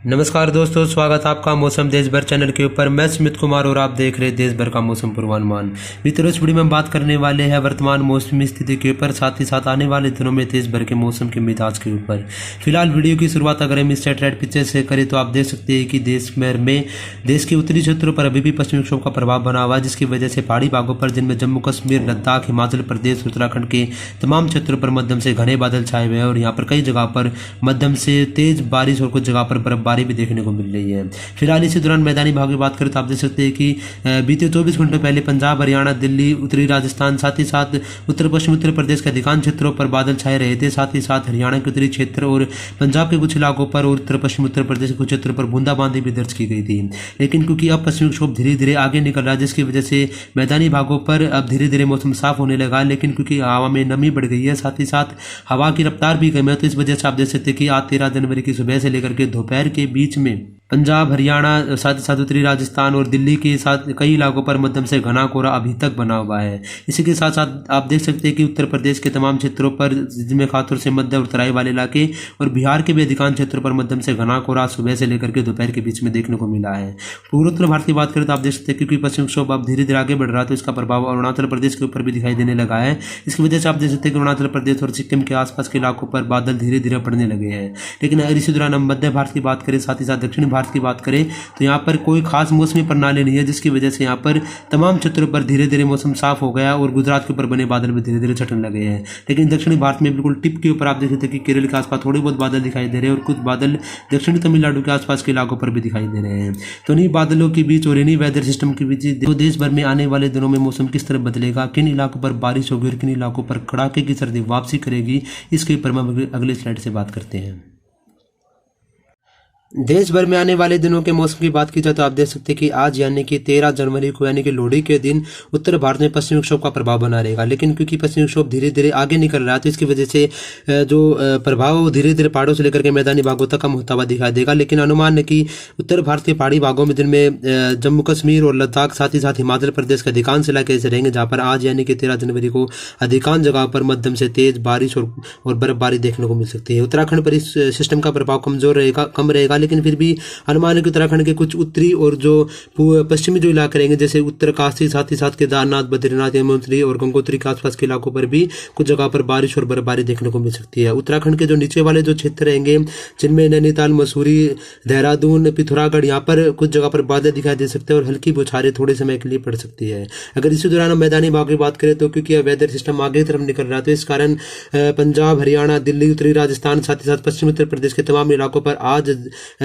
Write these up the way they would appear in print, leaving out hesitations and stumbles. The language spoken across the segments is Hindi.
नमस्कार दोस्तों, स्वागत है आपका मौसम देश भर चैनल के ऊपर। मैं स्मित कुमार और आप देख रहे हैं देश भर का मौसम पूर्वानुमान। मित्रों, इस वीडियो में हम बात करने वाले हैं वर्तमान मौसमी स्थिति के ऊपर, साथ ही साथ आने वाले दिनों में देश भर के मौसम के मिजाज के ऊपर। फिलहाल वीडियो की शुरुआत अगर हम सैटेलाइट पिक्चर से करें तो आप देख सकते हैं कि देश के उत्तरी क्षेत्रों पर अभी भी पश्चिमी विक्षोभ का प्रभाव बना हुआ है, जिसकी वजह से पहाड़ी भागों पर जिनमें जम्मू कश्मीर, लद्दाख, हिमाचल प्रदेश, उत्तराखंड के तमाम क्षेत्रों पर मध्यम से घने बादल छाए हुए हैं और यहाँ पर कई जगह पर मध्यम से तेज बारिश और कुछ जगह पर बर्फबारी भी देखने को मिल रही है। फिलहाल इसी दौरान मैदानी भागों की बात करें तो आप देख सकते हैं कि बीते 24 घंटों पहले पंजाब, हरियाणा, दिल्ली, उत्तरी राजस्थान, साथ ही साथ उत्तर पश्चिम उत्तर प्रदेश के अधिकांश क्षेत्रों पर बादल छाए रहे थे। साथ ही साथ हरियाणा के उत्तरी क्षेत्र और पंजाब के कुछ इलाकों पर और उत्तर पश्चिम उत्तर प्रदेश के कुछ क्षेत्रों पर बूंदाबांदी भी दर्ज की गई थी। लेकिन क्योंकि अब पश्चिमी विक्षोभ धीरे धीरे आगे निकल रहा है, जिसकी वजह से मैदानी भागों पर अब धीरे धीरे मौसम साफ होने लगा। लेकिन क्योंकि हवा में नमी बढ़ गई है, साथ ही साथ हवा की रफ्तार भी कम है, तो इस वजह से आप देख सकते हैं कि आज 13 जनवरी की सुबह से लेकर के दोपहर के बीच में पंजाब, हरियाणा, साथ ही साथ उत्तरी राजस्थान और दिल्ली के साथ कई इलाकों पर मध्यम से घना कोहरा अभी तक बना हुआ है। इसी के साथ साथ आप देख सकते हैं कि उत्तर प्रदेश के तमाम क्षेत्रों पर, जिनमें खासतौर से मध्य और तराई वाले इलाके और बिहार के भी अधिकांश क्षेत्रों पर मध्यम से घना कोहरा सुबह से लेकर के दोपहर के बीच में देखने को मिला है। पूर्वोत्तर भारत की बात करें तो आप देख सकते हैं क्योंकि पश्चिम विक्षोभ अब धीरे धीरे आगे बढ़ रहा है, तो इसका प्रभाव अरुणाचल प्रदेश के ऊपर भी दिखाई देने लगा है। इसकी वजह से आप देख सकते हैं कि अरुणाचल प्रदेश और सिक्किम के आसपास के इलाकों पर बादल धीरे धीरे पड़ने लगे हैं। लेकिन इसी दौरान हम मध्य भारत की बात करें, साथ ही साथ दक्षिण भारत की बात करें तो यहाँ पर कोई खास मौसमी प्रणाली नहीं है, जिसकी वजह से यहाँ पर तमाम क्षेत्रों पर धीरे धीरे मौसम साफ हो गया और गुजरात के ऊपर बने बादल भी धीरे धीरे छटने लगे हैं। लेकिन दक्षिणी भारत में बिल्कुल टिप के ऊपर आप देख सकते हैं कि केरल के आसपास थोड़े बहुत बादल दिखाई दे रहे हैं और कुछ बादल दक्षिणी तमिलनाडु के आसपास के इलाकों पर भी दिखाई दे रहे हैं। तो इन्हीं बादलों के बीच और इन्हीं वेदर सिस्टम के बीच तो देश भर में आने वाले दिनों में मौसम किस तरह बदलेगा, किन इलाकों पर बारिश होगी और किन इलाकों पर कड़ाके की सर्दी वापसी करेगी, इसके ऊपर हम अगले स्लाइड से बात करते हैं। देश भर में आने वाले दिनों के मौसम की बात की जाए तो आप देख सकते हैं कि आज यानी कि 13 जनवरी को यानी कि लोहड़ी के दिन उत्तर भारत में पश्चिमी विक्षोभ का प्रभाव बना रहेगा। लेकिन क्योंकि पश्चिमी विक्षोभ धीरे धीरे आगे निकल रहा है, तो इसकी वजह से जो प्रभाव धीरे धीरे पहाड़ों से लेकर के मैदानी भागों तक कम होता हुआ दिखाई देगा। लेकिन अनुमान है कि उत्तर भारत के पहाड़ी भागों में जिनमें जम्मू कश्मीर और लद्दाख, साथ ही साथ हिमाचल प्रदेश के अधिकांश इलाके ऐसे रहेंगे जहाँ पर आज यानी कि 13 जनवरी को अधिकांश जगह पर मध्यम से तेज बारिश और बर्फबारी देखने को मिल सकती है। उत्तराखंड पर इस सिस्टम का प्रभाव कम रहेगा, लेकिन फिर भी अनुमान है कि उत्तराखंड के कुछ उत्तरी और जो पश्चिमी जो इलाके रहेंगे, जैसे उत्तरकाशी, साथ ही साथ केदारनाथ, बद्रीनाथ, यमुनोत्री और गंगोत्री के आसपास के इलाकों पर भी कुछ जगह पर बारिश और बर्फबारी देखने को मिल सकती है। उत्तराखंड के जो नीचे वाले जो क्षेत्र रहेंगे, जिनमें नैनीताल, मसूरी, देहरादून, पिथौरागढ़, यहाँ पर कुछ जगह पर बादल दिखाई दे सकते हैं और हल्की बौछारें थोड़े समय के लिए पड़ सकती है। अगर इसी दौरान मैदानी भाग की बात करें तो क्योंकि वेदर सिस्टम आगे की तरफ निकल रहा है, तो इस कारण पंजाब, हरियाणा, दिल्ली, उत्तरी राजस्थान, साथ ही साथ पश्चिम उत्तर प्रदेश के तमाम इलाकों पर आज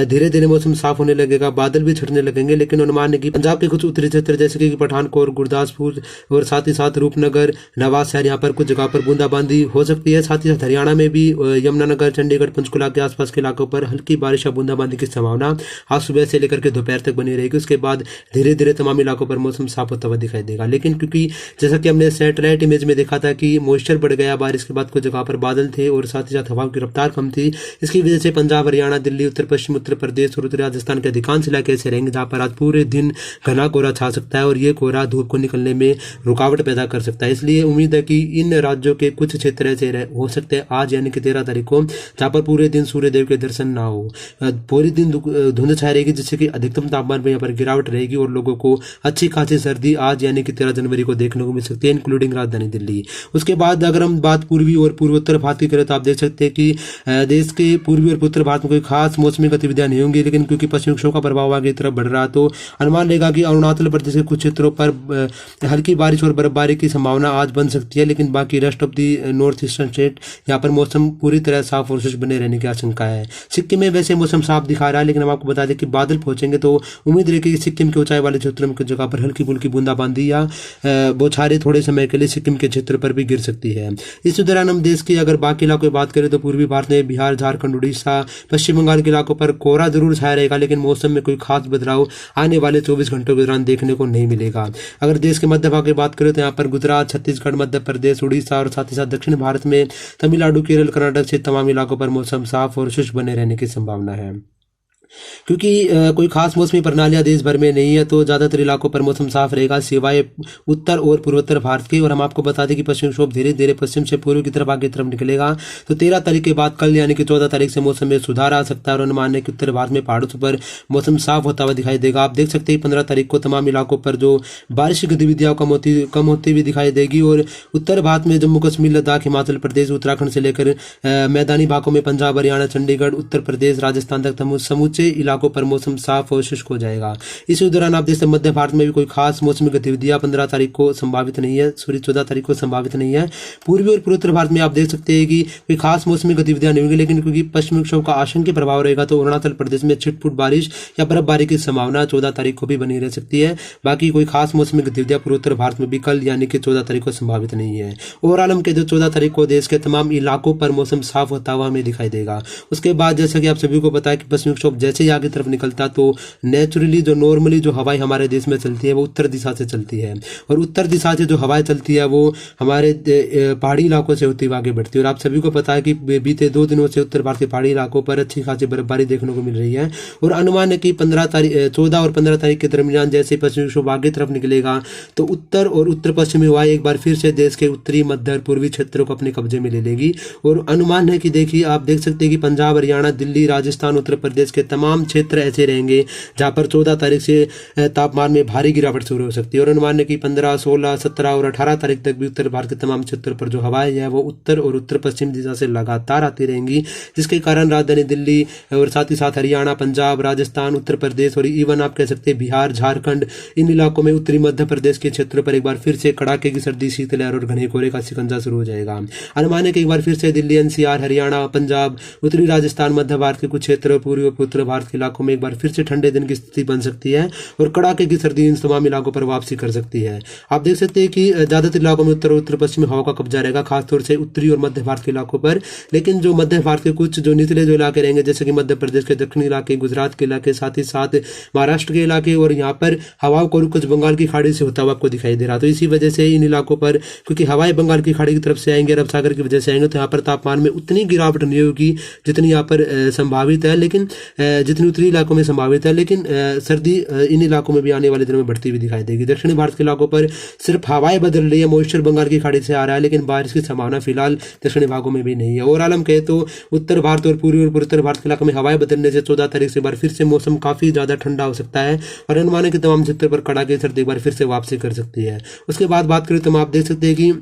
धीरे धीरे मौसम साफ होने लगेगा, बादल भी छटने लगेंगे। लेकिन अनुमान है कि पंजाब के कुछ उत्तरी क्षेत्र जैसे कि पठानकोट, गुरदासपुर और साथ ही साथ रूपनगर, नवाबशहर, यहाँ पर कुछ जगह पर बूंदाबांदी हो सकती है। साथ ही साथ हरियाणा में भी यमुनानगर, चंडीगढ़, पंचकुला के आसपास के इलाकों पर हल्की बारिश या बूंदाबांदी की संभावना आज सुबह से लेकर के दोपहर तक बनी रहेगी। उसके बाद धीरे धीरे तमाम इलाकों पर मौसम साफ होता हुआ दिखाई देगा। लेकिन क्योंकि जैसा कि हमने सैटेलाइट इमेज में देखा था कि मॉइस्चर बढ़ गया, बारिश के बाद कुछ जगह पर बादल थे और साथ ही साथ हवा की रफ्तार कम थी, इसकी वजह से पंजाब, हरियाणा, दिल्ली, उत्तर पश्चिम उत्तर प्रदेश और उत्तरी राजस्थान के अधिकांश इलाके ऐसे रहेंगे जहां पर आज पूरे दिन घना कोहरा छा सकता है और ये कोहरा धूप को निकलने में रुकावट पैदा कर सकता है। इसलिए उम्मीद है कि इन राज्यों के कुछ क्षेत्र ऐसे हो सकते हैं आज यानी कि 13 तारीख को जहां पर पूरे दिन सूर्यदेव के दर्शन ना हो, पूरे दिन धुंध छाई रहेगी, जिससे कि अधिकतम तापमान में यहाँ पर गिरावट रहेगी और लोगों को अच्छी खासी सर्दी आज यानी कि 13 जनवरी को देखने को मिल सकती है, इंक्लूडिंग राजधानी दिल्ली। उसके बाद अगर हम बात पूर्वी और पूर्वोत्तर भारत की करें तो आप देख सकते हैं कि देश के पूर्वी और उत्तर भारत में कोई खास मौसमी गतिविधियां नहीं होंगी। लेकिन क्योंकि पश्चिमी विक्षोभ का प्रभाव आगे तरफ बढ़ रहा, तो अनुमान रहेगा कि अरुणाचल प्रदेश के कुछ क्षेत्रों पर हल्की बारिश और बर्फबारी की संभावना आज बन सकती है। लेकिन बाकी rest of the north eastern state यहाँ पर मौसम पूरी तरह साफ और शुष्क बने रहने की आशंका है। सिक्किम में वैसे मौसम साफ दिखा रहा है, लेकिन हम आपको बता दें कि बादल पहुंचेंगे तो उम्मीद रही कि सिक्किम के ऊंचाई वाले क्षेत्रों में कुछ जगह पर हल्की फुल्की बूंदाबांदी या बौछारें थोड़े समय के लिए सिक्किम के क्षेत्र पर भी गिर सकती है। इस दौरान हम देश की अगर बाकी इलाकों की बात करें तो पूर्वी भारत में बिहार, झारखंड, उड़ीसा, पश्चिम बंगाल के इलाकों पर कोहरा जरूर छाया रहेगा, लेकिन मौसम में कोई खास बदलाव आने वाले 24 घंटों के दौरान देखने को नहीं मिलेगा। अगर देश के मध्य भाग की बात करें तो यहाँ पर गुजरात, छत्तीसगढ़, मध्य प्रदेश, उड़ीसा और साथ ही साथ दक्षिण भारत में तमिलनाडु, केरल, कर्नाटक से तमाम इलाकों पर मौसम साफ और शुष्क बने रहने की संभावना है। क्योंकि कोई खास मौसमी प्रणालियां देश भर में नहीं है, तो ज़्यादातर इलाकों पर मौसम साफ रहेगा सिवाय उत्तर और पूर्वोत्तर भारत के। और हम आपको बता दें कि पश्चिमी विक्षोभ धीरे धीरे पश्चिम से पूर्व की तरफ आगे तरफ निकलेगा। तो 13 तारीख के बाद कल यानी कि 14 तारीख से मौसम में सुधार आ सकता है और अनुमान है कि उत्तर भारत में पहाड़ों पर मौसम साफ होता हुआ दिखाई देगा। आप देख सकते हैं 15 तारीख को तमाम इलाकों पर जो बारिश की गतिविधियां कम होती हुई दिखाई देगी। और उत्तर भारत में जम्मू कश्मीर, लद्दाख, हिमाचल प्रदेश, उत्तराखंड से लेकर मैदानी भागों में पंजाब, हरियाणा, चंडीगढ़, उत्तर प्रदेश, राजस्थान तक समूचे इलाकों पर मौसम साफ और शुष्क हो जाएगा। इसी दौरान आप देखते हैं मध्य भारत में भी कोई खास मौसमी गतिविधियां 15 तारीख को संभावित नहीं है, 14 तारीख को संभावित नहीं है। पूर्वी और पूर्वोत्तर भारत में आप देख सकते हैं कि कोई खास मौसमी गतिविधियां नहीं होंगी, लेकिन क्योंकि पश्चिमी विक्षोभ का आंशिक प्रभाव रहेगा तो अरुणाचल प्रदेश में छिटपुट बारिश या बर्फबारी की संभावना 14 तारीख को भी बनी रह सकती है। बाकी कोई खास मौसमी गतिविधियां पूर्वोत्तर भारत में भी कल यानी कि 14 तारीख को संभावित नहीं है। ओवरऑल हम कहते 14 तारीख को देश के तमाम इलाकों पर मौसम साफ होता हुआ हमें दिखाई देगा। उसके बाद जैसा कि आप सभी को पता है कि पश्चिमी विक्षोभ जैसे ही आगे तरफ निकलता तो नेचुरली जो नॉर्मली जो हवाएं हमारे देश में चलती है वो उत्तर दिशा से चलती है, और उत्तर दिशा से जो हवाएं चलती है वो हमारे पहाड़ी इलाकों से होती हुई आगे बढ़ती है। और आप सभी को पता है कि बीते 2 दिनों से उत्तर भारत के पहाड़ी इलाकों पर अच्छी खासी बर्फबारी देखने को मिल रही है। और अनुमान है कि 14 और 15 तारीख के दरमियान जैसे पश्चिमी विक्षोभ आगे तरफ निकलेगा तो उत्तर और उत्तर पश्चिमी हवाएं एक बार फिर से देश के उत्तरी, मध्य और पूर्वी क्षेत्रों को अपने कब्जे में ले लेगी। और अनुमान है कि देखिए आप देख सकते हैं कि पंजाब, हरियाणा, दिल्ली, राजस्थान, उत्तर प्रदेश के तमाम क्षेत्र ऐसे रहेंगे जहां पर 14 तारीख से तापमान में भारी गिरावट शुरू हो सकती है। और अनुमान है कि 15, 16, 17 और 18 तारीख तक भी उत्तर भारत के तमाम क्षेत्रों पर जो हवाएं है वो उत्तर और उत्तर पश्चिम दिशा से लगातार आती रहेंगी, जिसके कारण राजधानी दिल्ली और साथ ही साथ हरियाणा, पंजाब, राजस्थान, उत्तर प्रदेश और इवन आप कह सकते हैं बिहार, झारखंड, इन इलाकों में उत्तरी मध्य प्रदेश के क्षेत्रों पर एक बार फिर से कड़ाके की सर्दी, शीतलहर और घने कोहरे का शिकंजा शुरू हो जाएगा। अनुमान है कि एक बार फिर से दिल्ली, एनसीआर, हरियाणा, पंजाब, उत्तरी राजस्थान, मध्य भारत के कुछ क्षेत्र, पूर्वी और उत्तर भारत के इलाकों में एक बार फिर से ठंडे दिन की स्थिति बन सकती है और कड़ाके की सर्दी इन तमाम इलाकों पर वापसी कर सकती है। आप देख सकते हैं कि ज्यादातर इलाकों में उत्तर और उत्तर पश्चिमी हवा का कब्जा रहेगा, खासतौर से उत्तरी और मध्य भारत के इलाकों पर। लेकिन जो मध्य भारत के कुछ जो निचले जो इलाके रहेंगे, जैसे कि मध्य प्रदेश के दक्षिणी इलाके, गुजरात के इलाके, साथ ही साथ महाराष्ट्र के इलाके, और यहाँ पर हवाओं को कुछ बंगाल की खाड़ी से होता हुआ आपको दिखाई दे रहा। तो इसी वजह से इन इलाकों पर क्योंकि हवाएं बंगाल की खाड़ी की तरफ से आएंगे, अरब सागर की वजह से आएंगे, तो यहाँ पर तापमान में उतनी गिरावट नहीं होगी जितनी यहाँ पर संभावित है, लेकिन जितनी उत्तरी इलाकों में संभावित है। लेकिन सर्दी इन इलाकों में भी आने वाले दिनों में बढ़ती हुई दिखाई देगी। दक्षिणी भारत के इलाकों पर सिर्फ हवाएं बदल रही है, मॉइस्चर बंगाल की खाड़ी से आ रहा है, लेकिन बारिश की संभावना फिलहाल दक्षिणी भागों में भी नहीं है। ओवरऑल हम कहे तो उत्तर भारत और पूर्वी और उत्तर भारत के इलाकों में हवाएं बदलने से 14 तारीख से बार फिर से मौसम काफी ज्यादा ठंडा हो सकता है और अनुमान है कि तमाम क्षेत्रों पर कड़ाके सर्दी एक बार फिर से वापसी कर सकती है। उसके बाद बात करें तो आप देख सकते हैं कि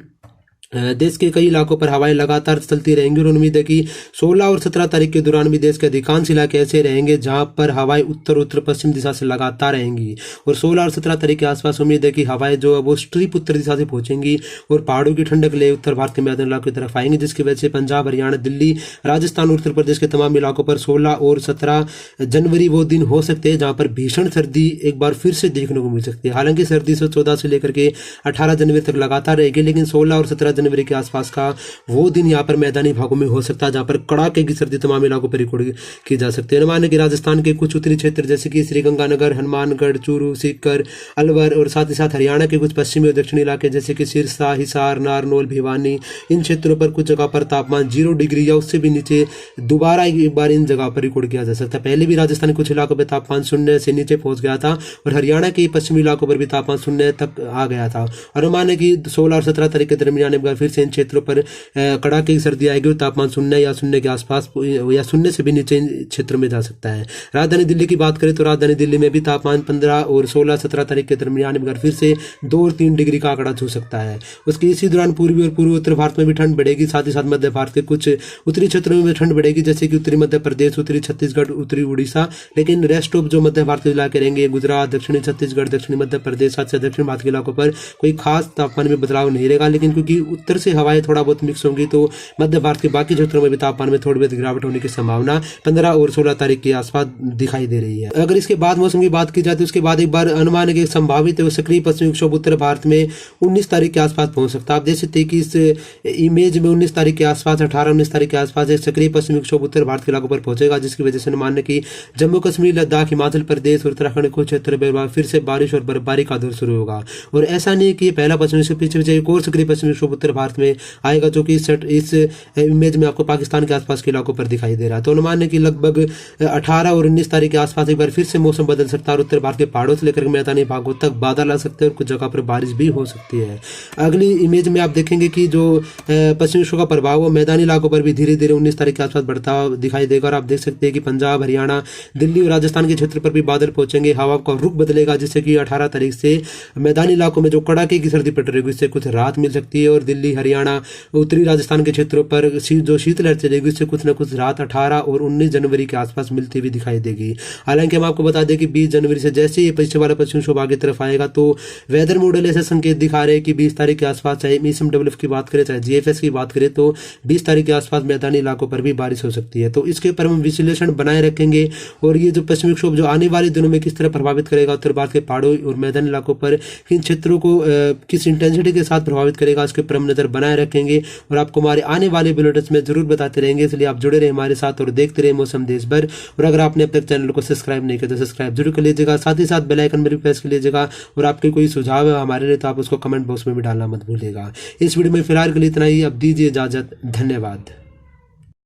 देश के कई इलाकों पर हवाएं लगातार चलती रहेंगी और उम्मीद है कि 16 और 17 तारीख के दौरान भी देश के अधिकांश इलाके ऐसे रहेंगे जहां पर हवाएं उत्तर उत्तर पश्चिम दिशा से लगातार रहेंगी। और 16 और 17 तारीख के आसपास उम्मीद है कि हवाएं जो है वो स्ट्रीप उत्तर दिशा से पहुंचेंगी और पहाड़ों की ठंडक ले उत्तर भारत के मैदानी इलाकों की तरफ आएंगी, जिसकी वजह से पंजाब, हरियाणा, दिल्ली, राजस्थान और उत्तर प्रदेश के तमाम इलाकों पर 16 और 17 जनवरी वो दिन हो सकते हैं जहां पर भीषण सर्दी एक बार फिर से देखने को मिल सकती है। हालांकि सर्दी 14 से लेकर के 18 जनवरी तक लगातार रहेगी, लेकिन 16 और 17 जनवरी के आसपास का वो दिन यहाँ पर मैदानी भागों में हो सकता है जहां पर कड़ाके की सर्दी तमाम इलाकों पर रिकॉर्ड की जा सकती है। अनुमान है कि राजस्थान के कुछ उत्तरी क्षेत्र जैसे कि श्रीगंगानगर, हनुमानगढ़, चूरू, सीकर, अलवर और साथ ही साथ हरियाणा के कुछ पश्चिमी और दक्षिणी इलाके जैसे कि सिरसा, हिसार, नारनौल, भिवानी, इन क्षेत्रों पर कुछ जगह पर तापमान 0 डिग्री या उससे भी नीचे दोबारा एक बार इन जगह पर रिकॉर्ड किया जा सकता है। पहले भी राजस्थान के कुछ इलाकों पर तापमान 0 से नीचे पहुंच गया था और हरियाणा के पश्चिमी इलाकों पर भी तापमान 0 तक आ गया था। अनुमान है कि 16 और 17 तारीख के दरमियान एक बार फिर से इन क्षेत्रों पर कड़ाके की सर्दी आएगी और तापमान 0 या 0 के आसपास या 0 से भी नीचे इन क्षेत्रों में जा सकता है। राजधानी दिल्ली की बात करें तो राजधानी दिल्ली में भी तापमान 15 और 16-17 तारीख के दरमियान एक बार फिर से 2 और 3 डिग्री का आंकड़ा छू सकता है। उसके इसी दौरान पूर्वी और पूर्वी उत्तर भारत में भी ठंड बढ़ेगी, साथ ही साथ मध्य भारत के कुछ उत्तरी क्षेत्रों में ठंड बढ़ेगी जैसे कि उत्तरी मध्य प्रदेश, उत्तरी छत्तीसगढ़, उत्तरी उड़ीसा। लेकिन रेस्ट ऑफ जो मध्य भारत के इलाके रहेंगे, गुजरात, दक्षिणी छत्तीसगढ़, दक्षिणी मध्य प्रदेश, साथ ही दक्षिण भारत के इलाकों पर कोई खास तापमान में बदलाव नहीं रहेगा। लेकिन क्योंकि उत्तर से हवाएं थोड़ा बहुत मिक्स होंगी तो मध्य भारत के बाकी क्षेत्रों में भी तापमान में थोड़ी बहुत गिरावट होने की संभावना 15 और 16 तारीख के आसपास दिखाई दे रही है। अगर इसके बाद मौसम की बात की जाए तो उसके बाद एक बार अनुमान है कि संभावित है सक्रिय पश्चिमी विक्षोभ उत्तर भारत में 19 तारीख के आसपास पहुंच सकता है। आप देख सकते हैं कि इस इमेज में 19 तारीख के आसपास, 18-19 तारीख के आसपास एक सक्रिय पश्चिमी विक्षोभ उत्तर भारत के इलाकों पर पहुंचेगा, जिसकी वजह से अनुमान है कि जम्मू कश्मीर, लद्दाख, हिमाचल प्रदेश और उत्तराखंड के कुछ क्षेत्रों में फिर से बारिश और बर्फबारी का दौर शुरू होगा। और ऐसा नहीं कि पहला पश्चिमी, इसके पीछे एक और सक्रिय पश्चिमी विक्षोभ उत्तर उत्तर भारत में आएगा, जो कि इस इमेज में आपको पाकिस्तान के आसपास के इलाकों पर दिखाई दे रहा है। तो अनुमान है कि लगभग 18 और 19 तारीख के आसपास एक बार फिर से मौसम बदल सकता है और उत्तर भारत के पहाड़ों से लेकर मैदानी भागों तक बादल आ सकते हैं और कुछ जगह पर बारिश भी हो सकती है। अगली इमेज में आप देखेंगे कि जो पश्चिमी विक्षोभ का प्रभाव वो मैदानी इलाकों पर भी धीरे धीरे 19 तारीख के आसपास बढ़ता दिखाई देगा और आप देख सकते हैं कि पंजाब, हरियाणा, दिल्ली और राजस्थान के क्षेत्र पर भी बादल पहुंचेंगे। हवा का रुख बदलेगा, जिससे कि 18 तारीख से मैदानी इलाकों में जो कड़ाके की सर्दी पड़ रही है इससे कुछ राहत मिल सकती है और दिल्ली, हरियाणा, उत्तरी राजस्थान के क्षेत्रों पर जो शीतलहर चलेगी उससे कुछ न कुछ राहत 18 और 19 जनवरी के आसपास मिलती हुई दिखाई देगी। हालांकि हम आपको बता दें कि 20 जनवरी से जैसे ये पश्चिम वाला पश्चिम विक्षोभ आगे तरफ आएगा तो वेदर मॉडल ऐसे संकेत दिखा रहे हैं कि 20 तारीख के आसपास चाहे ECMWF की बात करें चाहे GFS की बात करें तो 20 तारीख के आसपास मैदानी इलाकों पर भी बारिश हो सकती है। तो इसके ऊपर हम विश्लेषण बनाए रखेंगे और ये जो पश्चिमी विक्षोभ जो आने वाले दिनों में किस तरह प्रभावित करेगा उत्तर भारत के पहाड़ों और मैदानी इलाकों पर, किन क्षेत्रों को किस इंटेंसिटी के साथ प्रभावित करेगा, इसके ऊपर हम नजर बनाए रखेंगे और आपको हमारे आने वाले बुलेटिन्स में जरूर बताते रहेंगे। इसलिए आप जुड़े रहे हमारे साथ और देखते रहे मौसम देश भर। और अगर आपने अब तक चैनल को सब्सक्राइब नहीं किया तो सब्सक्राइब जरूर कर लीजिएगा, साथ ही साथ बेल आइकन पर भी प्रेस कर लीजिएगा और आपके कोई सुझाव है हमारे लिए तो आप उसको कमेंट बॉक्स में भी डालना मत भूलिएगा। इस वीडियो में फिलहाल के लिए इतना ही, अब दीजिए इजाजत, धन्यवाद।